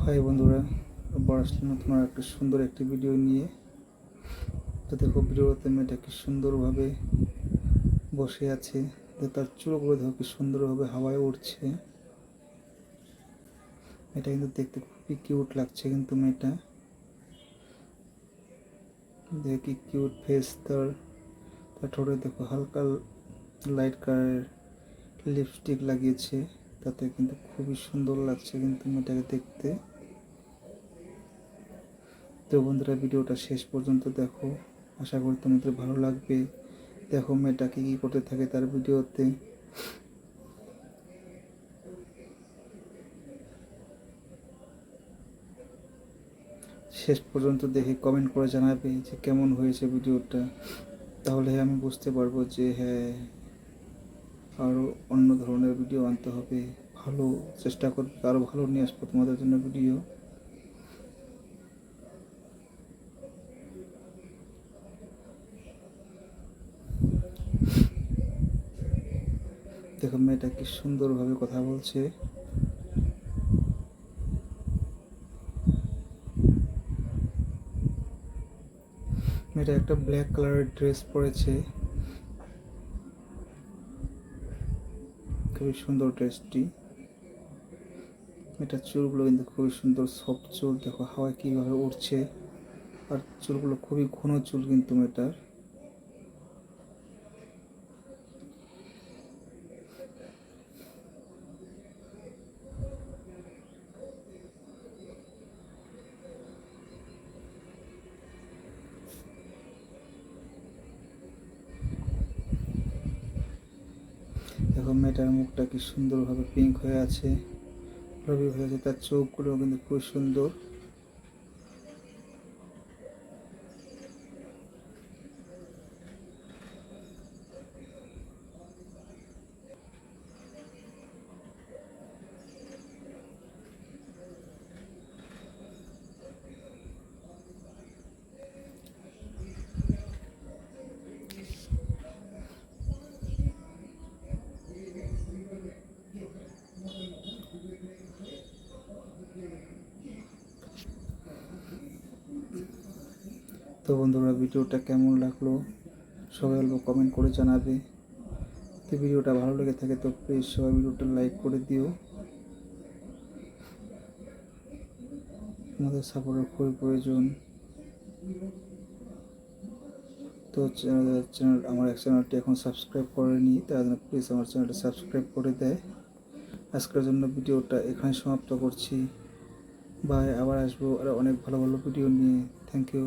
High বন্ধুরা, আবার আসলাম নতুন একটা সুন্দর একটি ভিডিও নিয়ে। তো দেখো ভিডিওতে মেয়েটা কি সুন্দরভাবে বসে আছে, তার চুলগুলো দেখো কি সুন্দরভাবে হাওয়ায় উঠছে। এটা কিন্তু দেখতে খুবই কিউট লাগছে, কিন্তু মেয়েটা দেখে কি কিউট ফেস তার। ঠোঁটে দেখো হালকা লাইট কালারের লিপস্টিক লাগিয়েছে, তাতে কিন্তু খুবই সুন্দর লাগছে কিন্তু মেয়েটাকে দেখতে। তো বন্ধুরা, ভিডিওটা শেষ পর্যন্ত দেখো, আশা করি তোমাদের ভালো লাগবে। দেখো মেয়েটা কি করতে থাকে তার ভিডিওতে। শেষ পর্যন্ত দেখে কমেন্ট করে জানাবে যে কেমন হয়েছে ভিডিওটা, তাহলে আমি বুঝতে পারবো যে হ্যাঁ, আরও অন্য ধরনের ভিডিও আনতে হবে। ভালো চেষ্টা করবে, আরও ভালো নিয়ে আসবো তোমাদের জন্য ভিডিও। দেখো মেয়েটা কি সুন্দরভাবে কথা বলছে। মেয়েটা একটা ব্ল্যাক কালারের ড্রেস পরেছে, খুবই সুন্দর ড্রেসটি। মেয়েটার চুলগুলো কিন্তু খুবই সুন্দর, সফট চুল, দেখো হাওয়ায় কীভাবে উঠছে। আর চুলগুলো খুবই ঘন চুল কিন্তু মেয়েটার। দেখো মেয়েটার মুখটা কি সুন্দরভাবে পিঙ্ক হয়ে আছে, রবি হয়ে আছে। তার চোখগুলো কিন্তু খুব সুন্দর। তো বন্ধুরা, ভিডিওটা কেমন লাগলো সবাই অল্প কমেন্ট করে জানাবে। যদি ভিডিওটা ভালো লেগে থাকে তো প্লিজ সবাই ভিডিওটা লাইক করে দিও। আমাদের সাপোর্টের খুবই প্রয়োজন। তো আমার চ্যানেলটি এখন সাবস্ক্রাইব করেনি, তার জন্য প্লিজ আমার চ্যানেলটা সাবস্ক্রাইব করে দেয়। আজকের জন্য ভিডিওটা এখানে সমাপ্ত করছি। বাই, আবার আসবো আর অনেক ভালো ভালো ভিডিও নিয়ে। Thank you.